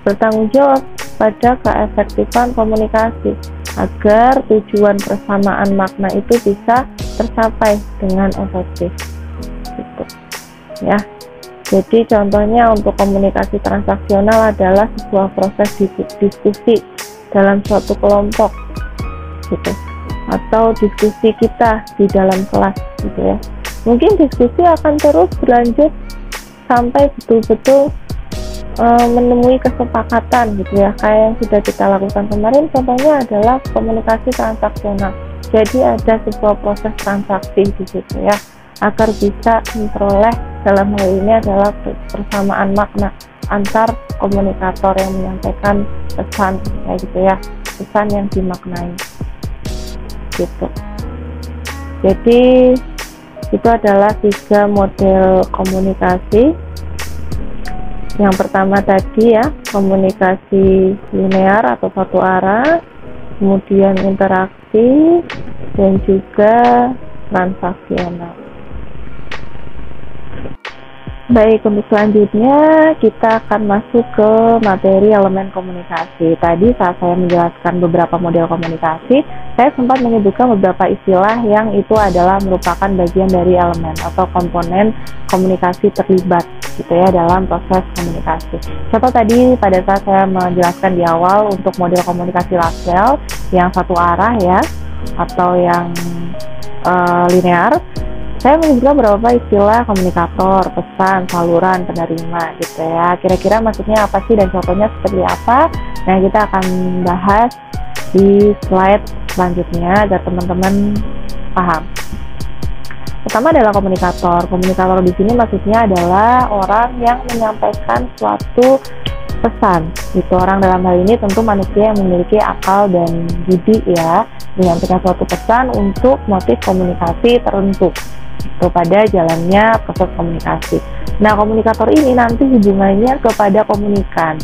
bertanggung jawab pada keefektifan komunikasi agar tujuan persamaan makna itu bisa tercapai dengan efektif, gitu ya. Jadi contohnya untuk komunikasi transaksional adalah sebuah proses diskusi dalam suatu kelompok, gitu, atau diskusi kita di dalam kelas, gitu ya. Mungkin diskusi akan terus berlanjut sampai betul-betul menemui kesepakatan, gitu ya, kayak yang sudah kita lakukan kemarin. Contohnya adalah komunikasi transaksional. Jadi ada sebuah proses transaksi di situ ya, agar bisa memperoleh, dalam hal ini adalah persamaan makna antar komunikator yang menyampaikan pesan, ya gitu ya, pesan yang dimaknai, gitu. Jadi itu adalah 3 model komunikasi. Yang pertama tadi ya, komunikasi linear atau satu arah, kemudian interaksi, dan juga transaksional. Baik, untuk selanjutnya kita akan masuk ke materi elemen komunikasi. Tadi saat saya menjelaskan beberapa model komunikasi, saya sempat menyebutkan beberapa istilah yang itu adalah merupakan bagian dari elemen atau komponen komunikasi terlibat, gitu ya, dalam proses komunikasi. Contoh tadi pada saat saya menjelaskan di awal untuk model komunikasi Lassell yang satu arah ya, atau yang linear, saya menyebutkan beberapa istilah komunikator, pesan, saluran, penerima, gitu ya. Kira-kira maksudnya apa sih dan contohnya seperti apa? Nah, kita akan bahas di slide selanjutnya agar teman-teman paham. Pertama adalah komunikator. Komunikator di sini maksudnya adalah orang yang menyampaikan suatu pesan. Itu orang dalam hal ini tentu manusia yang memiliki akal dan budi ya, menyampaikan suatu pesan untuk motif komunikasi tertentu, itu pada jalannya proses komunikasi. Nah, komunikator ini nanti hubungannya kepada komunikan.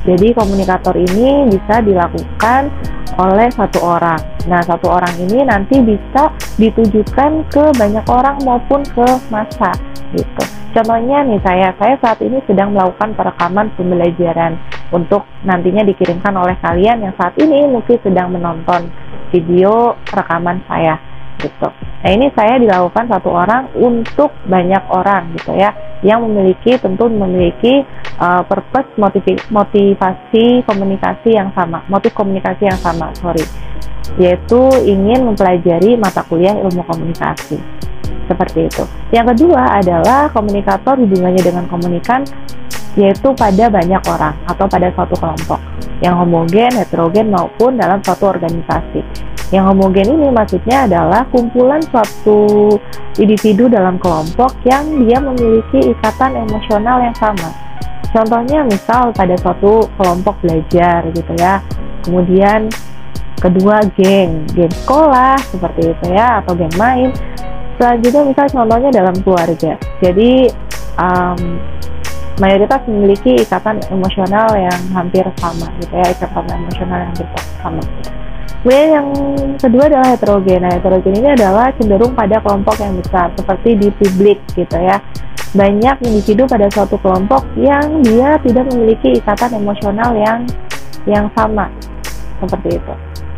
Jadi komunikator ini bisa dilakukan oleh satu orang. Nah, satu orang ini nanti bisa ditujukan ke banyak orang maupun ke massa, gitu. Contohnya nih, saya saat ini sedang melakukan perekaman pembelajaran untuk nantinya dikirimkan oleh kalian yang saat ini mungkin sedang menonton video rekaman saya, gitu. Nah, ini saya dilakukan satu orang untuk banyak orang, gitu ya, yang tentu memiliki purpose, motivasi komunikasi yang sama, motif komunikasi yang sama, yaitu ingin mempelajari mata kuliah ilmu komunikasi. Seperti itu. Yang kedua adalah komunikator hubungannya dengan komunikan, yaitu pada banyak orang atau pada suatu kelompok yang homogen, heterogen maupun dalam suatu organisasi. Yang homogen ini maksudnya adalah kumpulan suatu individu dalam kelompok yang dia memiliki ikatan emosional yang sama. Contohnya misal pada suatu kelompok belajar gitu ya, kemudian kedua geng sekolah seperti itu ya, atau geng main. Selanjutnya misal contohnya dalam keluarga. Jadi mayoritas memiliki ikatan emosional yang hampir sama gitu ya, ikatan emosional yang hampir sama. Kemudian yang kedua adalah heterogen. Nah, heterogen ini adalah cenderung pada kelompok yang besar, seperti di publik gitu ya. Banyak individu pada suatu kelompok yang dia tidak memiliki ikatan emosional yang sama, seperti itu.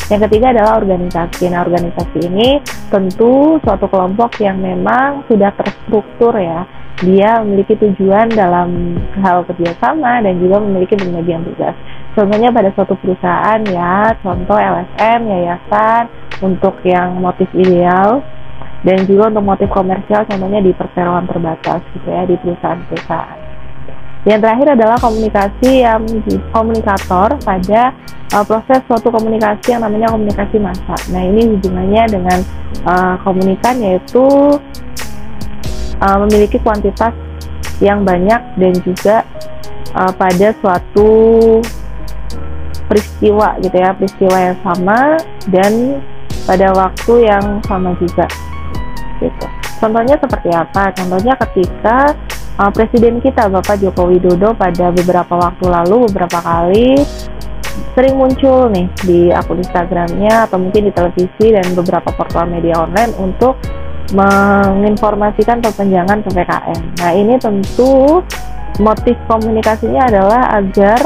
Yang ketiga adalah organisasi. Nah, organisasi ini tentu suatu kelompok yang memang sudah terstruktur ya. Dia memiliki tujuan dalam hal kerjasama dan juga memiliki pembagian tugas. Contohnya pada suatu perusahaan ya, contoh LSM, yayasan, untuk yang motif ideal, dan juga untuk motif komersial, contohnya di perseroan terbatas gitu ya, di perusahaan-perusahaan. Yang terakhir adalah komunikasi yang komunikator pada proses suatu komunikasi yang namanya komunikasi massa. Nah, ini hubungannya dengan komunikan, yaitu memiliki kuantitas yang banyak dan juga pada suatu peristiwa gitu ya, peristiwa yang sama dan pada waktu yang sama juga gitu. Contohnya seperti apa? Contohnya ketika Presiden kita Bapak Joko Widodo pada beberapa waktu lalu beberapa kali sering muncul nih di akun Instagramnya atau mungkin di televisi dan beberapa portal media online untuk menginformasikan perpanjangan PPKM. Nah, ini tentu motif komunikasinya adalah agar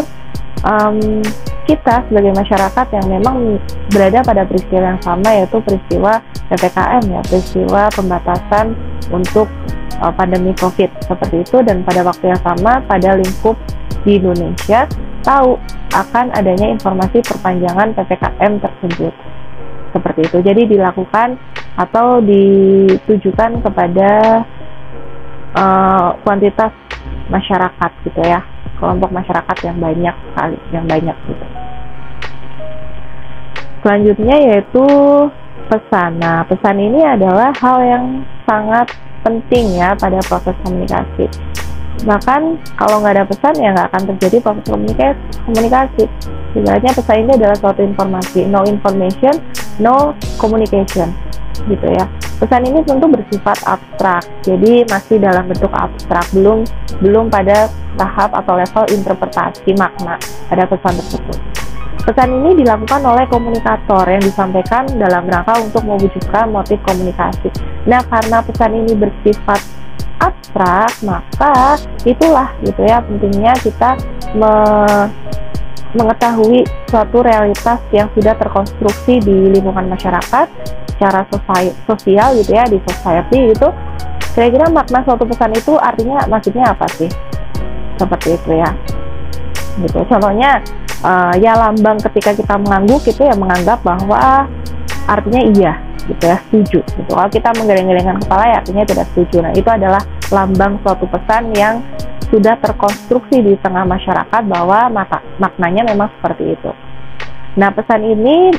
kita sebagai masyarakat yang memang berada pada peristiwa yang sama, yaitu peristiwa PPKM ya, peristiwa pembatasan untuk pandemi COVID seperti itu, dan pada waktu yang sama pada lingkup di Indonesia tahu akan adanya informasi perpanjangan PPKM tersebut seperti itu. Jadi dilakukan atau ditujukan kepada kuantitas masyarakat gitu ya, kelompok masyarakat yang banyak sekali, yang banyak gitu. Selanjutnya yaitu pesan. Nah, pesan ini adalah hal yang sangat penting ya pada proses komunikasi. Bahkan kalau nggak ada pesan ya nggak akan terjadi proses komunikasi. Sebenarnya pesan ini adalah suatu informasi. No information, no communication gitu ya. Pesan ini tentu bersifat abstrak, jadi masih dalam bentuk abstrak, belum pada tahap atau level interpretasi makna pada pesan tersebut. Pesan ini dilakukan oleh komunikator yang disampaikan dalam rangka untuk mewujudkan motif komunikasi. Nah, karena pesan ini bersifat abstrak, maka itulah gitu ya pentingnya kita mengetahui suatu realitas yang sudah terkonstruksi di lingkungan masyarakat secara sosial gitu ya, di society gitu. Kira-kira makna suatu pesan itu artinya maksudnya apa sih? Seperti itu ya. Gitu. Contohnya ya lambang ketika kita mengangguk itu ya menganggap bahwa artinya iya gitu ya, setuju gitu. Kalau kita menggeleng-gelengkan kepala ya artinya tidak setuju. Nah, itu adalah lambang suatu pesan yang sudah terkonstruksi di tengah masyarakat bahwa maknanya memang seperti itu. Nah, pesan ini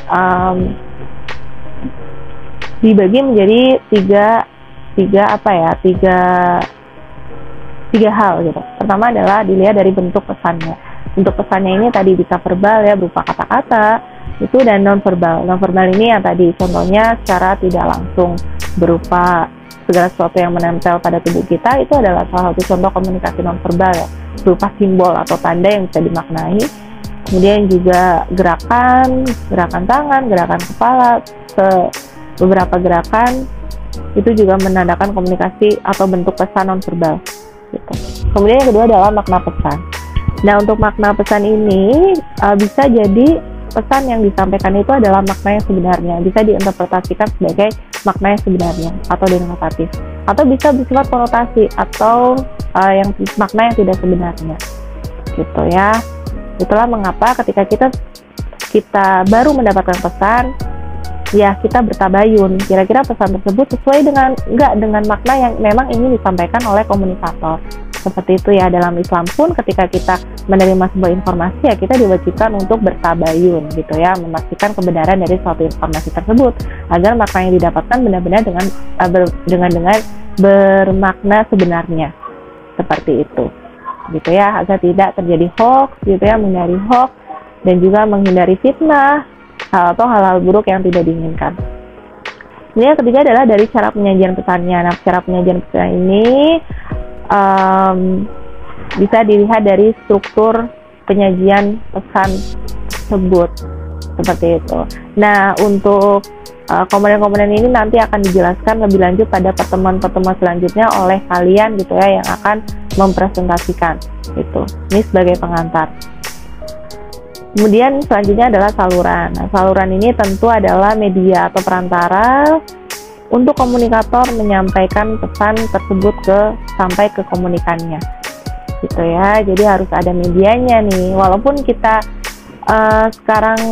dibagi menjadi tiga hal gitu. Pertama adalah dilihat dari bentuk pesannya. Bentuk pesannya ini tadi bisa verbal ya, berupa kata-kata itu, dan non-verbal. Non-verbal ini yang tadi contohnya secara tidak langsung berupa segala sesuatu yang menempel pada tubuh kita, itu adalah salah satu contoh komunikasi non-verbal ya, berupa simbol atau tanda yang bisa dimaknai. Kemudian juga gerakan tangan, gerakan kepala, beberapa gerakan itu juga menandakan komunikasi atau bentuk pesan non-verbal gitu. Kemudian yang kedua adalah makna pesan. Nah, untuk makna pesan ini bisa jadi pesan yang disampaikan itu adalah makna yang sebenarnya, bisa diinterpretasikan sebagai makna yang sebenarnya atau denotatif, atau bisa bersifat konotasi atau makna yang tidak sebenarnya gitu ya. Itulah mengapa ketika kita baru mendapatkan pesan ya kita bertabayun, kira-kira pesan tersebut sesuai dengan makna yang memang ingin disampaikan oleh komunikator. Seperti itu ya, dalam Islam pun ketika kita menerima sebuah informasi, ya kita diwajibkan untuk bertabayun gitu ya, memastikan kebenaran dari suatu informasi tersebut agar makna yang didapatkan benar-benar dengan bermakna sebenarnya, seperti itu gitu ya, agar tidak terjadi hoax gitu ya, menghindari hoax dan juga menghindari fitnah atau hal-hal buruk yang tidak diinginkan. Ini yang ketiga adalah dari cara penyajian pesannya. Nah, cara penyajian pesan ini bisa dilihat dari struktur penyajian pesan tersebut, seperti itu. Nah, untuk komponen-komponen ini nanti akan dijelaskan lebih lanjut pada pertemuan-pertemuan selanjutnya oleh kalian gitu ya, yang akan mempresentasikan itu. Ini sebagai pengantar. Kemudian selanjutnya adalah saluran. Nah, saluran ini tentu adalah media atau perantara untuk komunikator menyampaikan pesan tersebut sampai ke komunikannya, gitu ya. Jadi harus ada medianya nih. Walaupun kita sekarang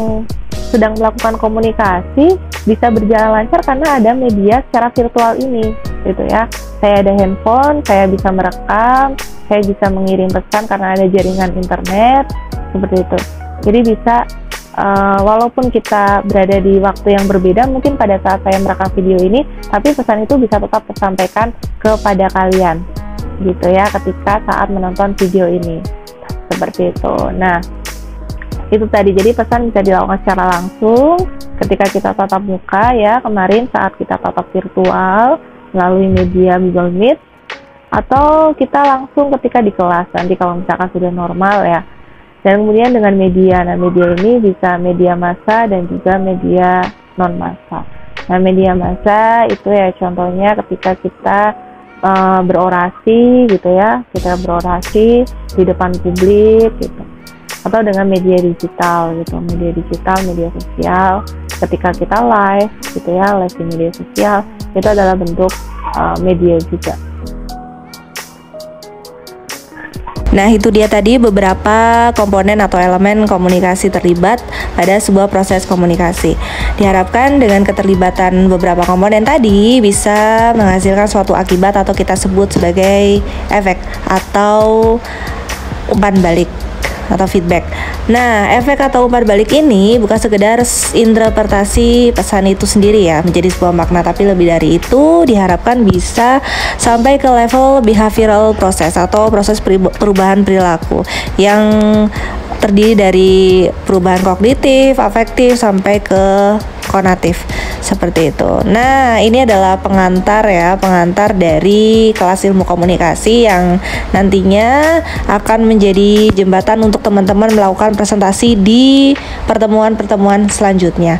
sedang melakukan komunikasi, bisa berjalan lancar karena ada media secara virtual ini, gitu ya. Saya ada handphone, saya bisa merekam, saya bisa mengirim pesan karena ada jaringan internet, seperti itu. Jadi bisa, walaupun kita berada di waktu yang berbeda, mungkin pada saat saya merekam video ini, tapi pesan itu bisa tetap tersampaikan kepada kalian, gitu ya, ketika saat menonton video ini, seperti itu. Nah, itu tadi, jadi pesan bisa dilakukan secara langsung ketika kita tatap muka ya, kemarin saat kita tatap virtual melalui media Google Meet, atau kita langsung ketika di kelas nanti kalau misalkan sudah normal ya. Dan kemudian dengan media, nah media ini bisa media massa dan juga media non massa. Nah, media massa itu ya contohnya ketika kita berorasi gitu ya, kita berorasi di depan publik gitu, atau dengan media digital gitu, media sosial, ketika kita live gitu ya, live di media sosial, itu adalah bentuk media juga. Nah, itu dia tadi beberapa komponen atau elemen komunikasi terlibat pada sebuah proses komunikasi. Diharapkan dengan keterlibatan beberapa komponen tadi bisa menghasilkan suatu akibat atau kita sebut sebagai efek atau umpan balik atau feedback. Nah, efek atau umpan balik ini bukan sekedar interpretasi pesan itu sendiri ya menjadi sebuah makna, tapi lebih dari itu diharapkan bisa sampai ke level behavioral proses atau proses perubahan perilaku yang terdiri dari perubahan kognitif, afektif sampai ke konatif, seperti itu. Nah, ini adalah pengantar dari kelas ilmu komunikasi yang nantinya akan menjadi jembatan untuk teman-teman melakukan presentasi di pertemuan-pertemuan selanjutnya,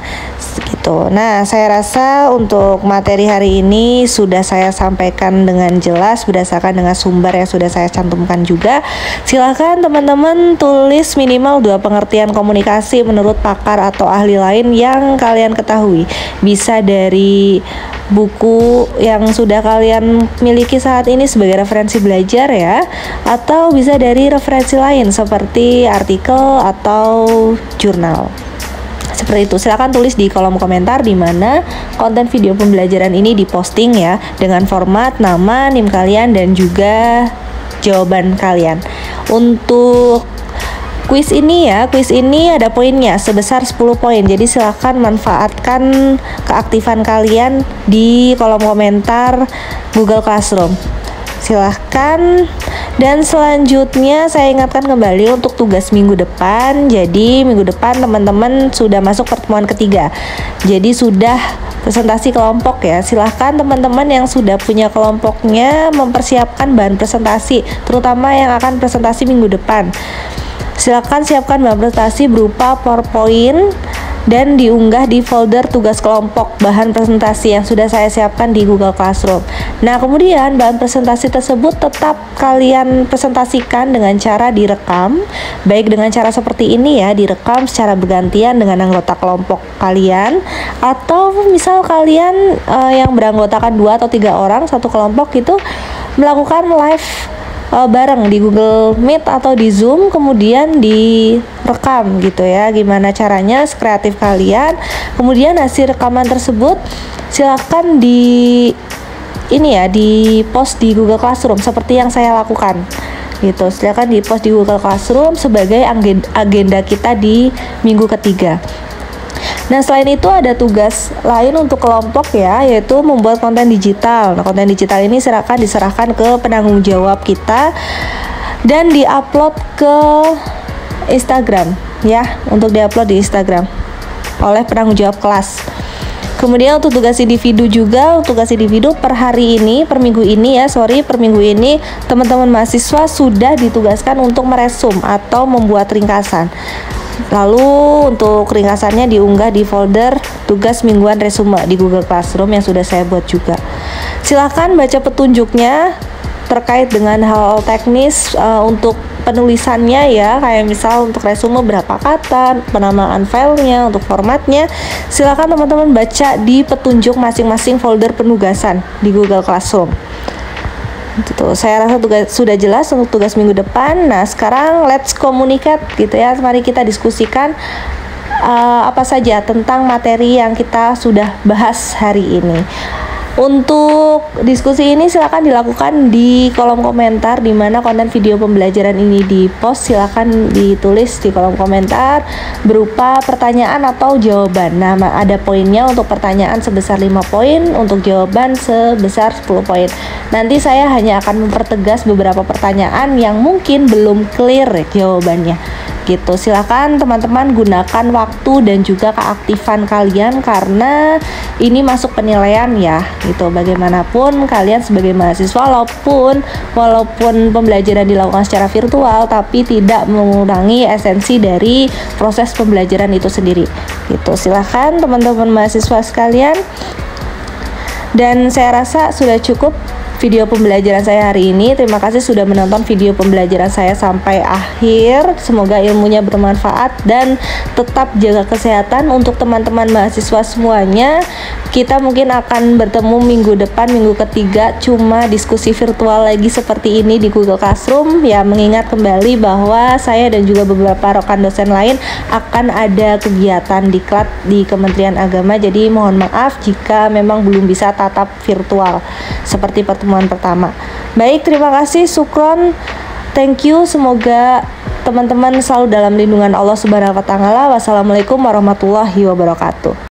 gitu. Nah, saya rasa untuk materi hari ini sudah saya sampaikan dengan jelas berdasarkan dengan sumber yang sudah saya cantumkan juga. Silakan teman-teman tulis minimal 2 pengertian komunikasi menurut pakar atau ahli lain yang kalian ketahui. Bisa dari buku yang sudah kalian miliki saat ini sebagai referensi belajar ya, atau bisa dari referensi lain seperti artikel atau jurnal. Seperti itu, silakan tulis di kolom komentar di mana konten video pembelajaran ini diposting ya, dengan format nama, NIM kalian dan juga jawaban kalian. Untuk kuis ini ada poinnya sebesar 10 poin. Jadi silakan manfaatkan keaktifan kalian di kolom komentar Google Classroom. Silahkan. Dan selanjutnya saya ingatkan kembali untuk tugas minggu depan. Jadi minggu depan teman-teman sudah masuk pertemuan ketiga, jadi sudah presentasi kelompok ya. Silahkan teman-teman yang sudah punya kelompoknya mempersiapkan bahan presentasi, terutama yang akan presentasi minggu depan. Silakan siapkan bahan presentasi berupa PowerPoint dan diunggah di folder tugas kelompok bahan presentasi yang sudah saya siapkan di Google Classroom. Nah, kemudian bahan presentasi tersebut tetap kalian presentasikan dengan cara direkam, baik dengan cara seperti ini ya, direkam secara bergantian dengan anggota kelompok kalian, atau misal kalian yang beranggotakan 2 atau 3 orang satu kelompok itu melakukan live bareng di Google Meet atau di Zoom, kemudian direkam gitu ya, gimana caranya sekreatif kalian. Kemudian hasil rekaman tersebut silakan di post di Google Classroom seperti yang saya lakukan gitu. Silakan di-post di Google Classroom sebagai agenda kita di minggu ketiga. Nah, selain itu ada tugas lain untuk kelompok ya, yaitu membuat konten digital. Nah, konten digital ini diserahkan ke penanggung jawab kita dan diupload ke Instagram ya, untuk diupload di Instagram oleh penanggung jawab kelas. Kemudian untuk tugas individu juga, untuk tugas individu per minggu ini teman-teman mahasiswa sudah ditugaskan untuk meresum atau membuat ringkasan. Lalu untuk ringkasannya diunggah di folder tugas mingguan resume di Google Classroom yang sudah saya buat juga. Silakan baca petunjuknya terkait dengan hal teknis untuk penulisannya ya, kayak misal untuk resume berapa kata, penamaan filenya, untuk formatnya. Silakan teman-teman baca di petunjuk masing-masing folder penugasan di Google Classroom. Gitu. Saya rasa sudah jelas untuk tugas minggu depan. Nah, sekarang let's communicate gitu ya. Mari kita diskusikan apa saja tentang materi yang kita sudah bahas hari ini. Untuk diskusi ini silakan dilakukan di kolom komentar di mana konten video pembelajaran ini di-post. Silakan ditulis di kolom komentar berupa pertanyaan atau jawaban. Nah, ada poinnya, untuk pertanyaan sebesar 5 poin, untuk jawaban sebesar 10 poin. Nanti saya hanya akan mempertegas beberapa pertanyaan yang mungkin belum clear jawabannya. Gitu. Silakan teman-teman gunakan waktu dan juga keaktifan kalian karena ini masuk penilaian ya. Gitu. Bagaimanapun kalian sebagai mahasiswa walaupun pembelajaran dilakukan secara virtual tapi tidak mengurangi esensi dari proses pembelajaran itu sendiri. Gitu. Silakan teman-teman mahasiswa sekalian. Dan saya rasa sudah cukup video pembelajaran saya hari ini. Terima kasih sudah menonton video pembelajaran saya sampai akhir. Semoga ilmunya bermanfaat dan tetap jaga kesehatan. Untuk teman-teman mahasiswa semuanya, kita mungkin akan bertemu minggu depan, minggu ketiga, cuma diskusi virtual lagi seperti ini di Google Classroom ya. Mengingat kembali bahwa saya dan juga beberapa rekan dosen lain akan ada kegiatan diklat di Kementerian Agama. Jadi mohon maaf jika memang belum bisa tatap virtual seperti pertemuan pertama. Baik, terima kasih, syukron, thank you. Semoga teman-teman selalu dalam lindungan Allah Subhanahu wa Ta'ala. Wassalamualaikum warahmatullahi wabarakatuh.